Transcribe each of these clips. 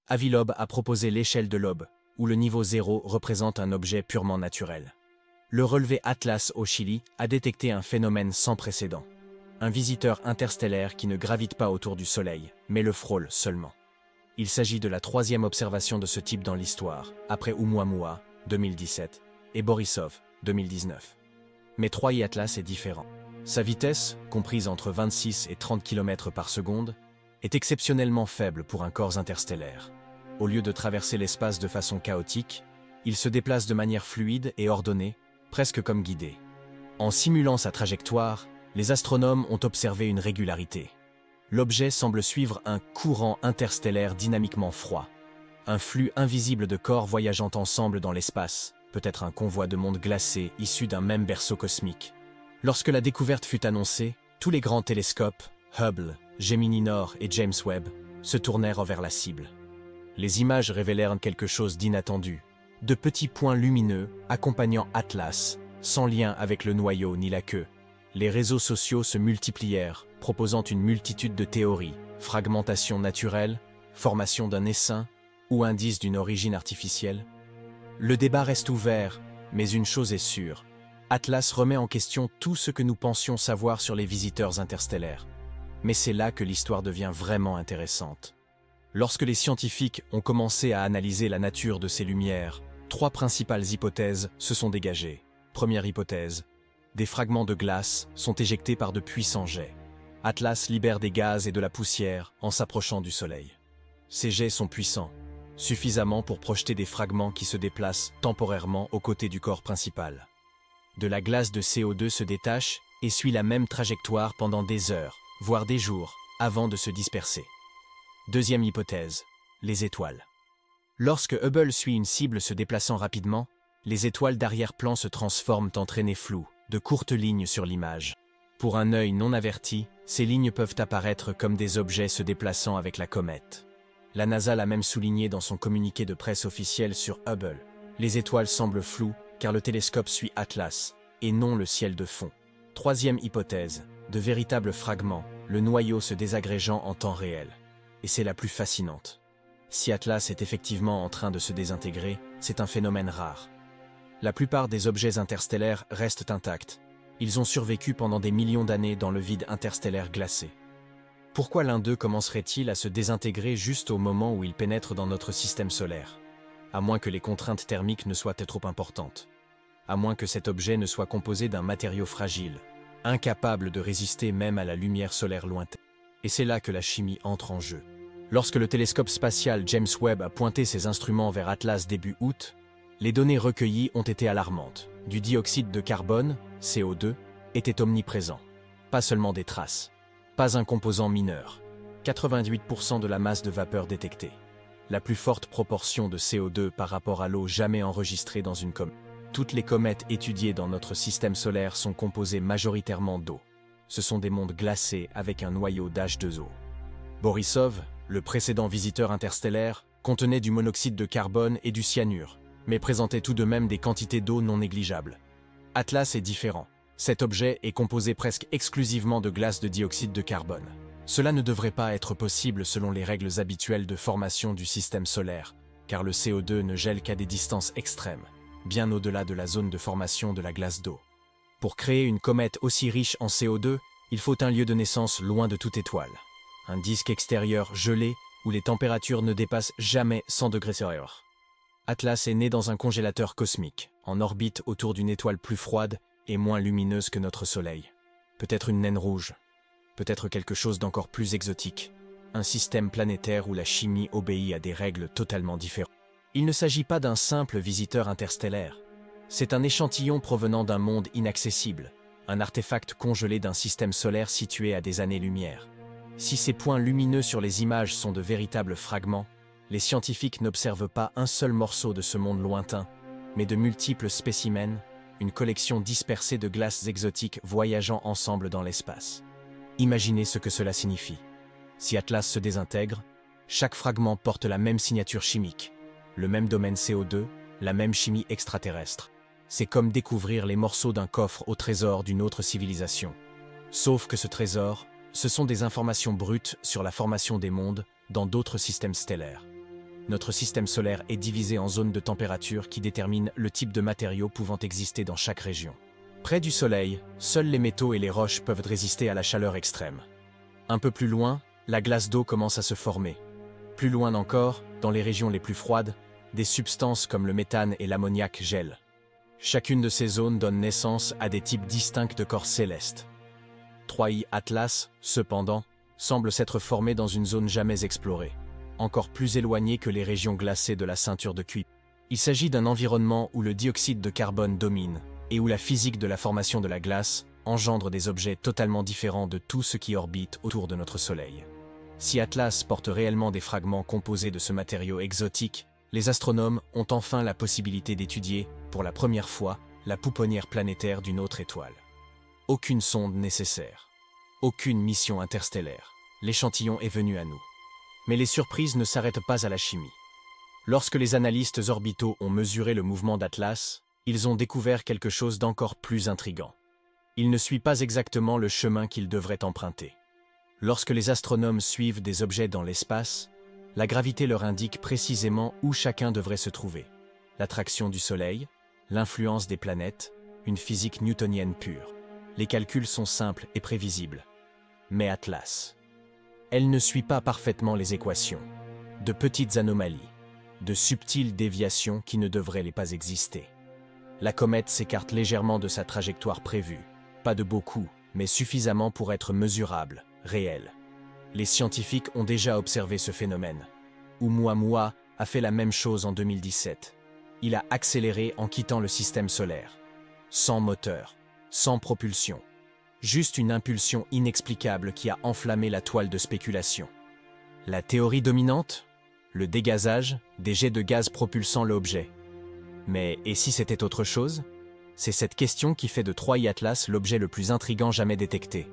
Avi Loeb a proposé l'échelle de Loeb, où le niveau 0 représente un objet purement naturel. Le relevé Atlas au Chili a détecté un phénomène sans précédent. Un visiteur interstellaire qui ne gravite pas autour du Soleil, mais le frôle seulement. Il s'agit de la troisième observation de ce type dans l'histoire, après Oumuamua, 2017, et Borisov, 2019. Mais 3i Atlas est différent. Sa vitesse, comprise entre 26 et 30 km par seconde, est exceptionnellement faible pour un corps interstellaire. Au lieu de traverser l'espace de façon chaotique, il se déplace de manière fluide et ordonnée, presque comme guidé. En simulant sa trajectoire, les astronomes ont observé une régularité. L'objet semble suivre un courant interstellaire dynamiquement froid. Un flux invisible de corps voyageant ensemble dans l'espace, peut-être un convoi de mondes glacés issus d'un même berceau cosmique. Lorsque la découverte fut annoncée, tous les grands télescopes, Hubble, Gemini Nord et James Webb, se tournèrent vers la cible. Les images révélèrent quelque chose d'inattendu. De petits points lumineux accompagnant Atlas, sans lien avec le noyau ni la queue. Les réseaux sociaux se multiplièrent, proposant une multitude de théories, fragmentation naturelle, formation d'un essaim ou indice d'une origine artificielle. Le débat reste ouvert, mais une chose est sûre. Atlas remet en question tout ce que nous pensions savoir sur les visiteurs interstellaires. Mais c'est là que l'histoire devient vraiment intéressante. Lorsque les scientifiques ont commencé à analyser la nature de ces lumières, 3 principales hypothèses se sont dégagées. Première hypothèse, des fragments de glace sont éjectés par de puissants jets. Atlas libère des gaz et de la poussière en s'approchant du Soleil. Ces jets sont puissants, suffisamment pour projeter des fragments qui se déplacent temporairement aux côtés du corps principal. De la glace de CO2 se détache et suit la même trajectoire pendant des heures, voire des jours, avant de se disperser. Deuxième hypothèse, les étoiles. Lorsque Hubble suit une cible se déplaçant rapidement, les étoiles d'arrière-plan se transforment en traînées floues, de courtes lignes sur l'image. Pour un œil non averti, ces lignes peuvent apparaître comme des objets se déplaçant avec la comète. La NASA l'a même souligné dans son communiqué de presse officiel sur Hubble. Les étoiles semblent floues car le télescope suit Atlas, et non le ciel de fond. Troisième hypothèse, de véritables fragments, le noyau se désagrégeant en temps réel. Et c'est la plus fascinante. Si Atlas est effectivement en train de se désintégrer, c'est un phénomène rare. La plupart des objets interstellaires restent intacts. Ils ont survécu pendant des millions d'années dans le vide interstellaire glacé. Pourquoi l'un d'eux commencerait-il à se désintégrer juste au moment où il pénètre dans notre système solaire? À moins que les contraintes thermiques ne soient trop importantes. À moins que cet objet ne soit composé d'un matériau fragile, incapable de résister même à la lumière solaire lointaine. Et c'est là que la chimie entre en jeu. Lorsque le télescope spatial James Webb a pointé ses instruments vers Atlas début août, les données recueillies ont été alarmantes. Du dioxyde de carbone, CO2, était omniprésent. Pas seulement des traces. Pas un composant mineur. 88% de la masse de vapeur détectée. La plus forte proportion de CO2 par rapport à l'eau jamais enregistrée dans une comète. Toutes les comètes étudiées dans notre système solaire sont composées majoritairement d'eau. Ce sont des mondes glacés avec un noyau d'H2O. Borisov, le précédent visiteur interstellaire, contenait du monoxyde de carbone et du cyanure, mais présentait tout de même des quantités d'eau non négligeables. Atlas est différent. Cet objet est composé presque exclusivement de glace de dioxyde de carbone. Cela ne devrait pas être possible selon les règles habituelles de formation du système solaire, car le CO2 ne gèle qu'à des distances extrêmes, bien au-delà de la zone de formation de la glace d'eau. Pour créer une comète aussi riche en CO2, il faut un lieu de naissance loin de toute étoile. Un disque extérieur gelé où les températures ne dépassent jamais 100 degrés Celsius. Atlas est né dans un congélateur cosmique, en orbite autour d'une étoile plus froide et moins lumineuse que notre Soleil. Peut-être une naine rouge, peut-être quelque chose d'encore plus exotique, un système planétaire où la chimie obéit à des règles totalement différentes. Il ne s'agit pas d'un simple visiteur interstellaire. C'est un échantillon provenant d'un monde inaccessible, un artefact congelé d'un système solaire situé à des années-lumière. Si ces points lumineux sur les images sont de véritables fragments, les scientifiques n'observent pas un seul morceau de ce monde lointain, mais de multiples spécimens, une collection dispersée de glaces exotiques voyageant ensemble dans l'espace. Imaginez ce que cela signifie. Si Atlas se désintègre, chaque fragment porte la même signature chimique, le même domaine CO2, la même chimie extraterrestre. C'est comme découvrir les morceaux d'un coffre au trésor d'une autre civilisation. Sauf que ce trésor, ce sont des informations brutes sur la formation des mondes dans d'autres systèmes stellaires. Notre système solaire est divisé en zones de température qui déterminent le type de matériaux pouvant exister dans chaque région. Près du Soleil, seuls les métaux et les roches peuvent résister à la chaleur extrême. Un peu plus loin, la glace d'eau commence à se former. Plus loin encore, dans les régions les plus froides, des substances comme le méthane et l'ammoniac gèlent. Chacune de ces zones donne naissance à des types distincts de corps célestes. 3i Atlas, cependant, semble s'être formé dans une zone jamais explorée, encore plus éloignée que les régions glacées de la ceinture de Kuiper. Il s'agit d'un environnement où le dioxyde de carbone domine et où la physique de la formation de la glace engendre des objets totalement différents de tout ce qui orbite autour de notre Soleil. Si Atlas porte réellement des fragments composés de ce matériau exotique, les astronomes ont enfin la possibilité d'étudier, pour la première fois, la pouponnière planétaire d'une autre étoile. Aucune sonde nécessaire. Aucune mission interstellaire. L'échantillon est venu à nous. Mais les surprises ne s'arrêtent pas à la chimie. Lorsque les analystes orbitaux ont mesuré le mouvement d'Atlas, ils ont découvert quelque chose d'encore plus intrigant. Il ne suit pas exactement le chemin qu'il devrait emprunter. Lorsque les astronomes suivent des objets dans l'espace, la gravité leur indique précisément où chacun devrait se trouver. L'attraction du Soleil, l'influence des planètes, une physique newtonienne pure. Les calculs sont simples et prévisibles. Mais Atlas, elle ne suit pas parfaitement les équations. De petites anomalies, de subtiles déviations qui ne devraient pas exister. La comète s'écarte légèrement de sa trajectoire prévue. Pas de beaucoup, mais suffisamment pour être mesurable, réel. Les scientifiques ont déjà observé ce phénomène. Oumuamua a fait la même chose en 2017. Il a accéléré en quittant le système solaire. Sans moteur, sans propulsion. Juste une impulsion inexplicable qui a enflammé la toile de spéculation. La théorie dominante? Le dégazage, des jets de gaz propulsant l'objet. Mais et si c'était autre chose? C'est cette question qui fait de 3i Atlas l'objet le plus intrigant jamais détecté.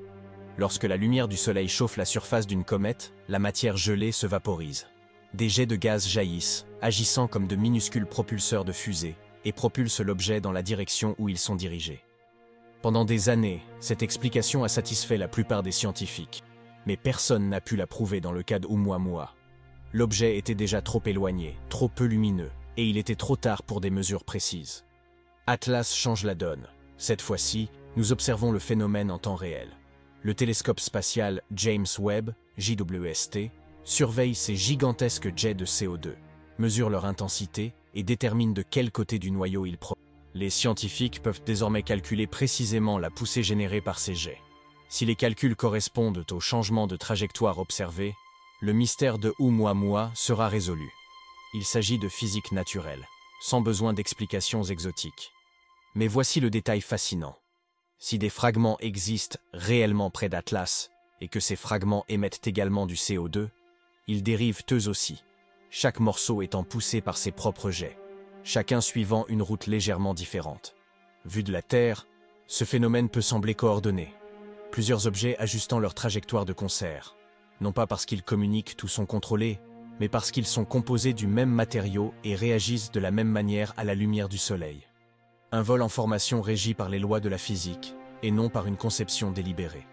Lorsque la lumière du Soleil chauffe la surface d'une comète, la matière gelée se vaporise. Des jets de gaz jaillissent, agissant comme de minuscules propulseurs de fusées, et propulsent l'objet dans la direction où ils sont dirigés. Pendant des années, cette explication a satisfait la plupart des scientifiques, mais personne n'a pu la prouver dans le cas d'Oumuamua. L'objet était déjà trop éloigné, trop peu lumineux, et il était trop tard pour des mesures précises. Atlas change la donne. Cette fois-ci, nous observons le phénomène en temps réel. Le télescope spatial James Webb, JWST, surveille ces gigantesques jets de CO2, mesure leur intensité et détermine de quel côté du noyau ils proviennent. Les scientifiques peuvent désormais calculer précisément la poussée générée par ces jets. Si les calculs correspondent au changement de trajectoire observé, le mystère de Oumuamua sera résolu. Il s'agit de physique naturelle, sans besoin d'explications exotiques. Mais voici le détail fascinant. Si des fragments existent réellement près d'Atlas, et que ces fragments émettent également du CO2, ils dérivent eux aussi, chaque morceau étant poussé par ses propres jets, chacun suivant une route légèrement différente. Vu de la Terre, ce phénomène peut sembler coordonné, plusieurs objets ajustant leur trajectoire de concert, non pas parce qu'ils communiquent ou sont contrôlés, mais parce qu'ils sont composés du même matériau et réagissent de la même manière à la lumière du Soleil. Un vol en formation régi par les lois de la physique, et non par une conception délibérée.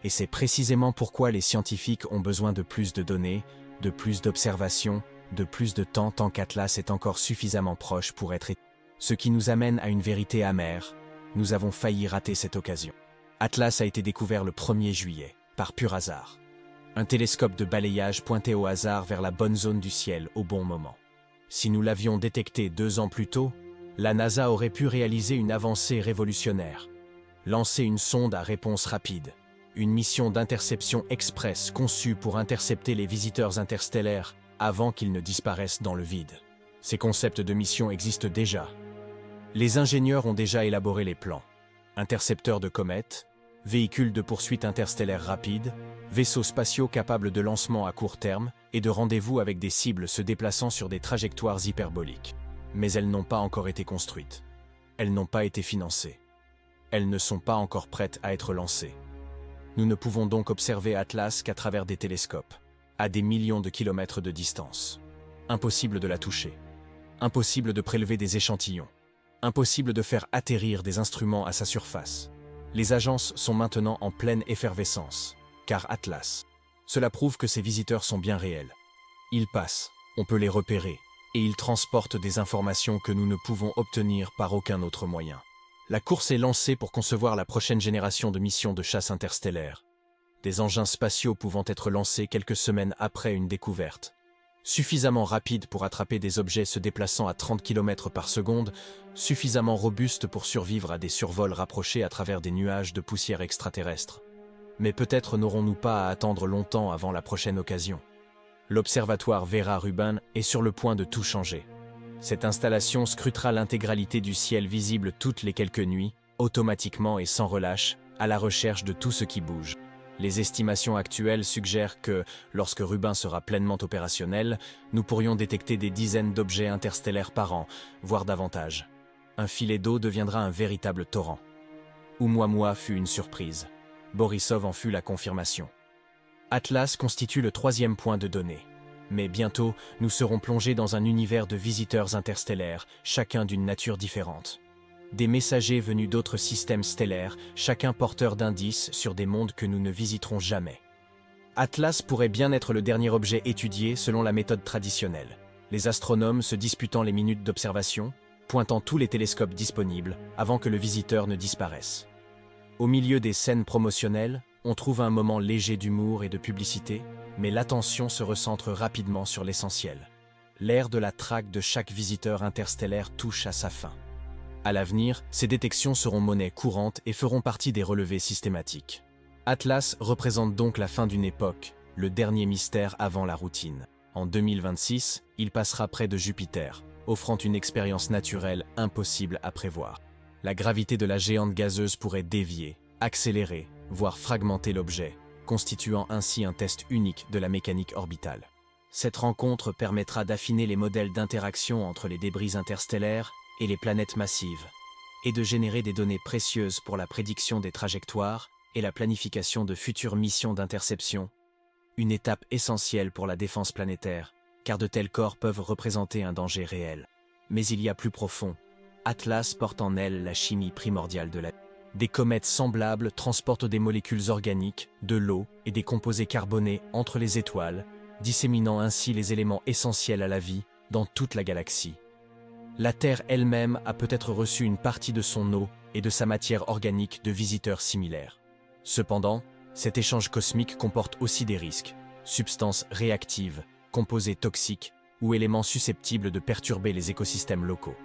Et c'est précisément pourquoi les scientifiques ont besoin de plus de données, de plus d'observations, de plus de temps tant qu'Atlas est encore suffisamment proche pour être étudié. Ce qui nous amène à une vérité amère, nous avons failli rater cette occasion. Atlas a été découvert le 1er juillet, par pur hasard. Un télescope de balayage pointé au hasard vers la bonne zone du ciel au bon moment. Si nous l'avions détecté 2 ans plus tôt, la NASA aurait pu réaliser une avancée révolutionnaire. Lancer une sonde à réponse rapide. Une mission d'interception express conçue pour intercepter les visiteurs interstellaires avant qu'ils ne disparaissent dans le vide. Ces concepts de mission existent déjà. Les ingénieurs ont déjà élaboré les plans. Intercepteurs de comètes, véhicules de poursuite interstellaire rapide, vaisseaux spatiaux capables de lancement à court terme et de rendez-vous avec des cibles se déplaçant sur des trajectoires hyperboliques. Mais elles n'ont pas encore été construites. Elles n'ont pas été financées. Elles ne sont pas encore prêtes à être lancées. Nous ne pouvons donc observer Atlas qu'à travers des télescopes, à des millions de kilomètres de distance. Impossible de la toucher. Impossible de prélever des échantillons. Impossible de faire atterrir des instruments à sa surface. Les agences sont maintenant en pleine effervescence, car Atlas. Cela prouve que ces visiteurs sont bien réels. Ils passent, On peut les repérer, et ils transportent des informations que nous ne pouvons obtenir par aucun autre moyen. La course est lancée pour concevoir la prochaine génération de missions de chasse interstellaire. Des engins spatiaux pouvant être lancés quelques semaines après une découverte. Suffisamment rapides pour attraper des objets se déplaçant à 30 km par seconde, suffisamment robustes pour survivre à des survols rapprochés à travers des nuages de poussière extraterrestre. Mais peut-être n'aurons-nous pas à attendre longtemps avant la prochaine occasion. L'observatoire Vera Rubin est sur le point de tout changer. Cette installation scrutera l'intégralité du ciel visible toutes les quelques nuits, automatiquement et sans relâche, à la recherche de tout ce qui bouge. Les estimations actuelles suggèrent que, lorsque Rubin sera pleinement opérationnel, nous pourrions détecter des dizaines d'objets interstellaires par an, voire davantage. Un filet d'eau deviendra un véritable torrent. Oumuamua fut une surprise. Borisov en fut la confirmation. Atlas constitue le 3e point de données. Mais bientôt, nous serons plongés dans un univers de visiteurs interstellaires, chacun d'une nature différente. Des messagers venus d'autres systèmes stellaires, chacun porteur d'indices sur des mondes que nous ne visiterons jamais. Atlas pourrait bien être le dernier objet étudié selon la méthode traditionnelle, les astronomes se disputant les minutes d'observation, pointant tous les télescopes disponibles avant que le visiteur ne disparaisse. Au milieu des scènes promotionnelles, on trouve un moment léger d'humour et de publicité, mais l'attention se recentre rapidement sur l'essentiel. L'ère de la traque de chaque visiteur interstellaire touche à sa fin. À l'avenir, ces détections seront monnaie courante et feront partie des relevés systématiques. Atlas représente donc la fin d'une époque, le dernier mystère avant la routine. En 2026, il passera près de Jupiter, offrant une expérience naturelle impossible à prévoir. La gravité de la géante gazeuse pourrait dévier, accélérer, voire fragmenter l'objet, constituant ainsi un test unique de la mécanique orbitale. Cette rencontre permettra d'affiner les modèles d'interaction entre les débris interstellaires et les planètes massives, et de générer des données précieuses pour la prédiction des trajectoires et la planification de futures missions d'interception, une étape essentielle pour la défense planétaire, car de tels corps peuvent représenter un danger réel. Mais il y a plus profond. Atlas porte en elle la chimie primordiale de la vie. Des comètes semblables transportent des molécules organiques, de l'eau et des composés carbonés entre les étoiles, disséminant ainsi les éléments essentiels à la vie dans toute la galaxie. La Terre elle-même a peut-être reçu une partie de son eau et de sa matière organique de visiteurs similaires. Cependant, cet échange cosmique comporte aussi des risques, substances réactives, composés toxiques ou éléments susceptibles de perturber les écosystèmes locaux.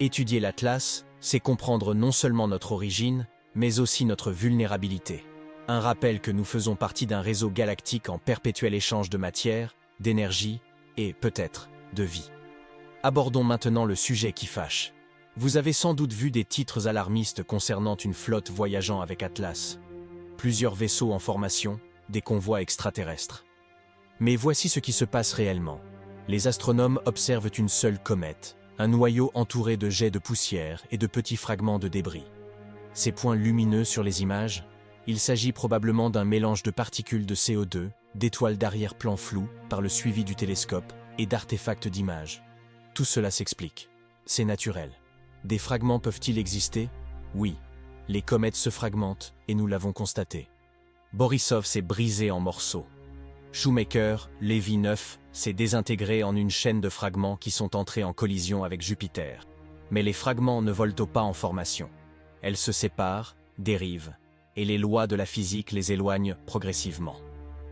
Étudier l'Atlas, c'est comprendre non seulement notre origine, mais aussi notre vulnérabilité. Un rappel que nous faisons partie d'un réseau galactique en perpétuel échange de matière, d'énergie et, peut-être, de vie. Abordons maintenant le sujet qui fâche. Vous avez sans doute vu des titres alarmistes concernant une flotte voyageant avec Atlas. Plusieurs vaisseaux en formation, des convois extraterrestres. Mais voici ce qui se passe réellement. Les astronomes observent une seule comète, un noyau entouré de jets de poussière et de petits fragments de débris. Ces points lumineux sur les images, il s'agit probablement d'un mélange de particules de CO2, d'étoiles d'arrière-plan floues par le suivi du télescope et d'artefacts d'images. Tout cela s'explique. C'est naturel. Des fragments peuvent-ils exister? Oui. Les comètes se fragmentent et nous l'avons constaté. Borisov s'est brisé en morceaux. Shoemaker, Levy 9, s'est désintégré en une chaîne de fragments qui sont entrés en collision avec Jupiter. Mais les fragments ne volent pas en formation. Elles se séparent, dérivent, et les lois de la physique les éloignent progressivement.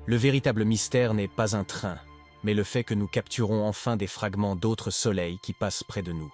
Le véritable mystère n'est pas un train, mais le fait que nous capturons enfin des fragments d'autres soleils qui passent près de nous.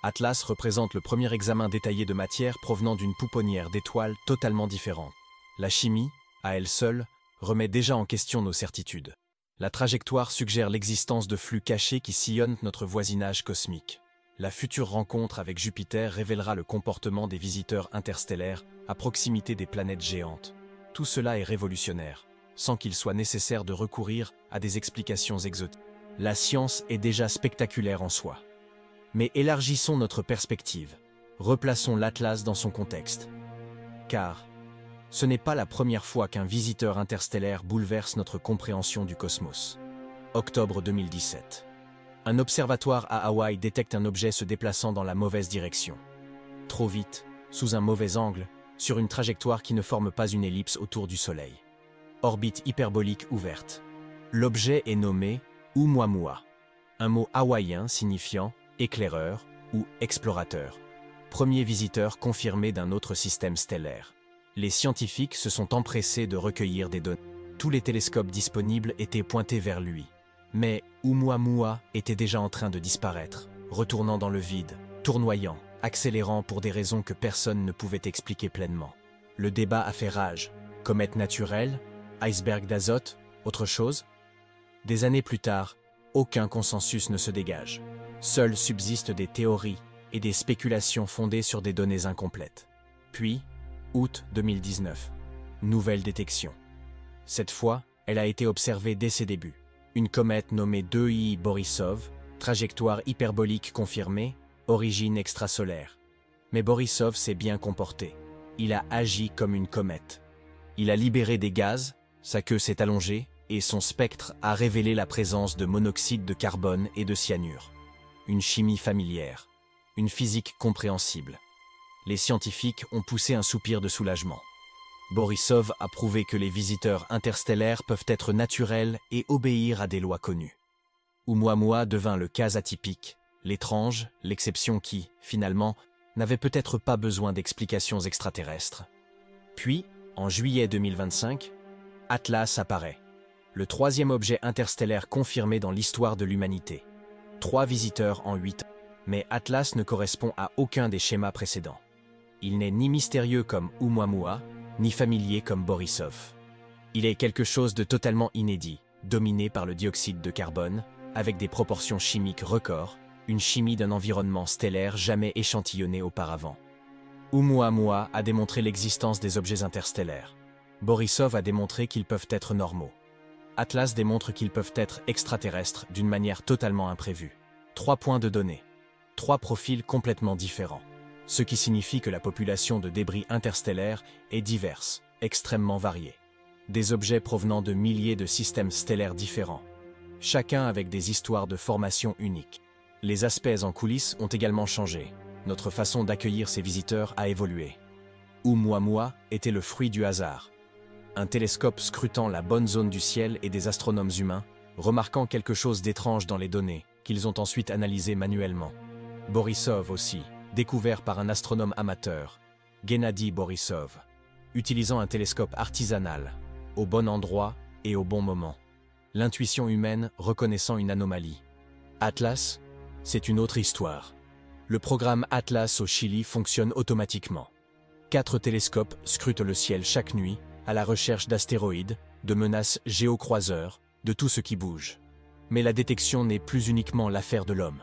Atlas représente le premier examen détaillé de matière provenant d'une pouponnière d'étoiles totalement différentes. La chimie, à elle seule, remet déjà en question nos certitudes. La trajectoire suggère l'existence de flux cachés qui sillonnent notre voisinage cosmique. La future rencontre avec Jupiter révélera le comportement des visiteurs interstellaires à proximité des planètes géantes. Tout cela est révolutionnaire, sans qu'il soit nécessaire de recourir à des explications exotiques. La science est déjà spectaculaire en soi. Mais élargissons notre perspective. Replaçons l'Atlas dans son contexte. Car ce n'est pas la première fois qu'un visiteur interstellaire bouleverse notre compréhension du cosmos. Octobre 2017. Un observatoire à Hawaï détecte un objet se déplaçant dans la mauvaise direction. Trop vite, sous un mauvais angle, sur une trajectoire qui ne forme pas une ellipse autour du Soleil. Orbite hyperbolique ouverte. L'objet est nommé Oumuamua. un mot hawaïen signifiant éclaireur ou explorateur. Premier visiteur confirmé d'un autre système stellaire. Les scientifiques se sont empressés de recueillir des données. Tous les télescopes disponibles étaient pointés vers lui. Mais Oumuamua était déjà en train de disparaître, retournant dans le vide, tournoyant, accélérant pour des raisons que personne ne pouvait expliquer pleinement. Le débat a fait rage. Comète naturelle? Iceberg d'azote? Autre chose? Des années plus tard, aucun consensus ne se dégage. Seules subsistent des théories et des spéculations fondées sur des données incomplètes. Puis, août 2019, nouvelle détection. Cette fois, elle a été observée dès ses débuts. Une comète nommée 2I Borisov, trajectoire hyperbolique confirmée, origine extrasolaire. Mais Borisov s'est bien comporté. Il a agi comme une comète. Il a libéré des gaz, sa queue s'est allongée, et son spectre a révélé la présence de monoxyde de carbone et de cyanure. Une chimie familière, une physique compréhensible. Les scientifiques ont poussé un soupir de soulagement. Borisov a prouvé que les visiteurs interstellaires peuvent être naturels et obéir à des lois connues. Oumuamua devint le cas atypique, l'étrange, l'exception qui, finalement, n'avait peut-être pas besoin d'explications extraterrestres. Puis, en juillet 2025, Atlas apparaît. Le troisième objet interstellaire confirmé dans l'histoire de l'humanité. 3 visiteurs en 8 ans. Mais Atlas ne correspond à aucun des schémas précédents. Il n'est ni mystérieux comme Oumuamua, ni familier comme Borisov. Il est quelque chose de totalement inédit, dominé par le dioxyde de carbone, avec des proportions chimiques records, une chimie d'un environnement stellaire jamais échantillonné auparavant. Oumuamua a démontré l'existence des objets interstellaires. Borisov a démontré qu'ils peuvent être normaux. Atlas démontre qu'ils peuvent être extraterrestres d'une manière totalement imprévue. 3 points de données. 3 profils complètement différents. Ce qui signifie que la population de débris interstellaires est diverse, extrêmement variée. Des objets provenant de milliers de systèmes stellaires différents, chacun avec des histoires de formation uniques. Les aspects en coulisses ont également changé. Notre façon d'accueillir ces visiteurs a évolué. Oumuamua était le fruit du hasard. Un télescope scrutant la bonne zone du ciel et des astronomes humains, remarquant quelque chose d'étrange dans les données, qu'ils ont ensuite analysées manuellement. Borisov aussi, découvert par un astronome amateur, Gennady Borisov, utilisant un télescope artisanal, au bon endroit et au bon moment. L'intuition humaine reconnaissant une anomalie. Atlas, c'est une autre histoire. Le programme Atlas au Chili fonctionne automatiquement. 4 télescopes scrutent le ciel chaque nuit, à la recherche d'astéroïdes, de menaces géocroiseurs, de tout ce qui bouge. Mais la détection n'est plus uniquement l'affaire de l'homme.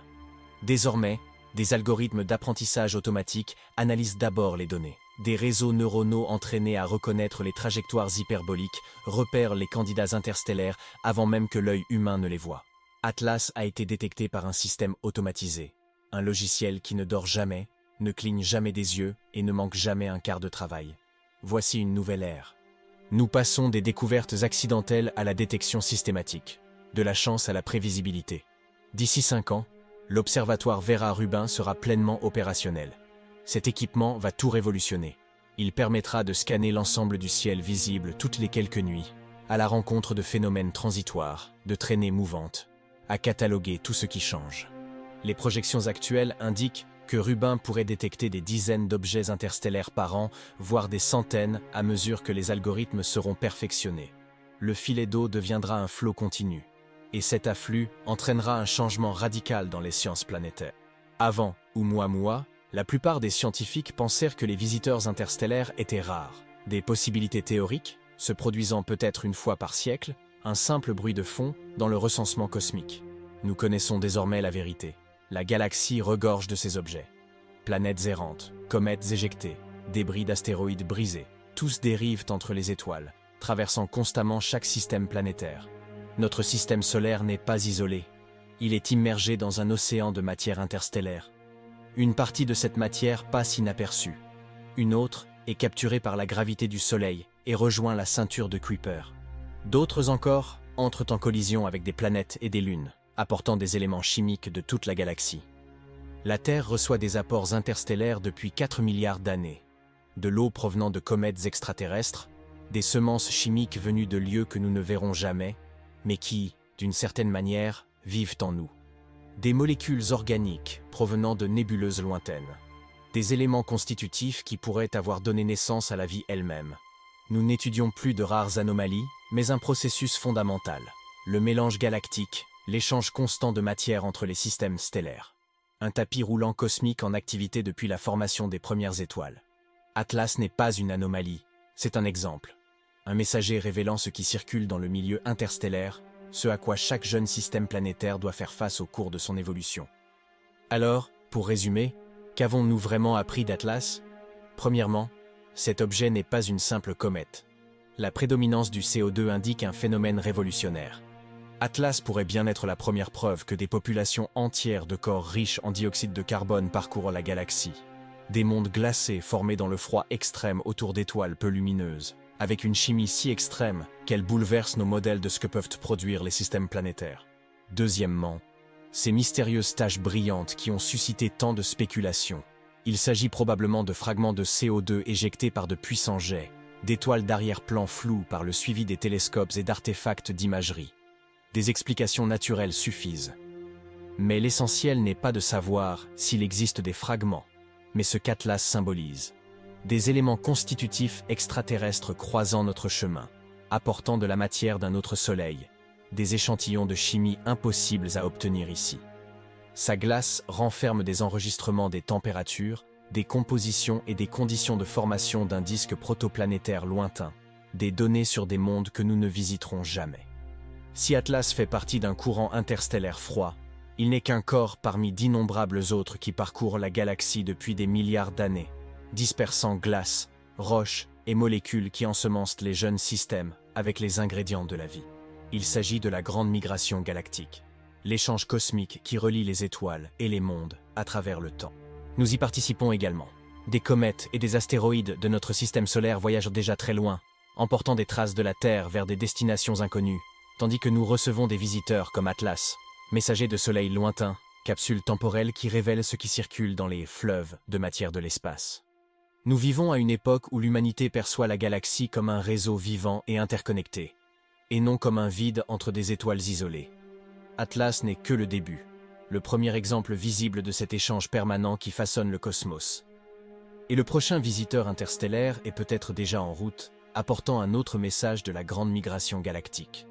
Désormais, des algorithmes d'apprentissage automatique analysent d'abord les données. Des réseaux neuronaux entraînés à reconnaître les trajectoires hyperboliques repèrent les candidats interstellaires avant même que l'œil humain ne les voie. Atlas a été détecté par un système automatisé, un logiciel qui ne dort jamais, ne cligne jamais des yeux et ne manque jamais un quart de travail. Voici une nouvelle ère. Nous passons des découvertes accidentelles à la détection systématique, de la chance à la prévisibilité. D'ici 5 ans, l'observatoire Vera Rubin sera pleinement opérationnel. Cet équipement va tout révolutionner. Il permettra de scanner l'ensemble du ciel visible toutes les quelques nuits, à la rencontre de phénomènes transitoires, de traînées mouvantes, à cataloguer tout ce qui change. Les projections actuelles indiquent que Rubin pourrait détecter des dizaines d'objets interstellaires par an, voire des centaines à mesure que les algorithmes seront perfectionnés. Le filet d'eau deviendra un flot continu, et cet afflux entraînera un changement radical dans les sciences planétaires. Avant Oumuamua, la plupart des scientifiques pensèrent que les visiteurs interstellaires étaient rares. Des possibilités théoriques, se produisant peut-être une fois par siècle, un simple bruit de fond dans le recensement cosmique. Nous connaissons désormais la vérité. La galaxie regorge de ces objets. Planètes errantes, comètes éjectées, débris d'astéroïdes brisés, tous dérivent entre les étoiles, traversant constamment chaque système planétaire. Notre système solaire n'est pas isolé. Il est immergé dans un océan de matière interstellaire. Une partie de cette matière passe inaperçue. Une autre est capturée par la gravité du Soleil et rejoint la ceinture de Kuiper. D'autres encore entrent en collision avec des planètes et des lunes, apportant des éléments chimiques de toute la galaxie. La Terre reçoit des apports interstellaires depuis 4 milliards d'années. De l'eau provenant de comètes extraterrestres, des semences chimiques venues de lieux que nous ne verrons jamais, mais qui, d'une certaine manière, vivent en nous. Des molécules organiques provenant de nébuleuses lointaines. Des éléments constitutifs qui pourraient avoir donné naissance à la vie elle-même. Nous n'étudions plus de rares anomalies, mais un processus fondamental. Le mélange galactique, l'échange constant de matière entre les systèmes stellaires. Un tapis roulant cosmique en activité depuis la formation des premières étoiles. Atlas n'est pas une anomalie, c'est un exemple. Un messager révélant ce qui circule dans le milieu interstellaire, ce à quoi chaque jeune système planétaire doit faire face au cours de son évolution. Alors, pour résumer, qu'avons-nous vraiment appris d'Atlas? Premièrement, cet objet n'est pas une simple comète. La prédominance du CO2 indique un phénomène révolutionnaire. Atlas pourrait bien être la première preuve que des populations entières de corps riches en dioxyde de carbone parcourent la galaxie. Des mondes glacés formés dans le froid extrême autour d'étoiles peu lumineuses, avec une chimie si extrême qu'elle bouleverse nos modèles de ce que peuvent produire les systèmes planétaires. Deuxièmement, ces mystérieuses taches brillantes qui ont suscité tant de spéculations. Il s'agit probablement de fragments de CO2 éjectés par de puissants jets, d'étoiles d'arrière-plan floues par le suivi des télescopes et d'artefacts d'imagerie. Des explications naturelles suffisent. Mais l'essentiel n'est pas de savoir s'il existe des fragments, mais ce qu'Atlas symbolise. Des éléments constitutifs extraterrestres croisant notre chemin, apportant de la matière d'un autre soleil, des échantillons de chimie impossibles à obtenir ici. Sa glace renferme des enregistrements des températures, des compositions et des conditions de formation d'un disque protoplanétaire lointain, des données sur des mondes que nous ne visiterons jamais. Si Atlas fait partie d'un courant interstellaire froid, il n'est qu'un corps parmi d'innombrables autres qui parcourent la galaxie depuis des milliards d'années, dispersant glace, roches et molécules qui ensemencent les jeunes systèmes avec les ingrédients de la vie. Il s'agit de la grande migration galactique, l'échange cosmique qui relie les étoiles et les mondes à travers le temps. Nous y participons également. Des comètes et des astéroïdes de notre système solaire voyagent déjà très loin, emportant des traces de la Terre vers des destinations inconnues, tandis que nous recevons des visiteurs comme Atlas, messagers de soleils lointains, capsules temporelles qui révèlent ce qui circule dans les fleuves de matière de l'espace. Nous vivons à une époque où l'humanité perçoit la galaxie comme un réseau vivant et interconnecté, et non comme un vide entre des étoiles isolées. Atlas n'est que le début, le premier exemple visible de cet échange permanent qui façonne le cosmos. Et le prochain visiteur interstellaire est peut-être déjà en route, apportant un autre message de la grande migration galactique.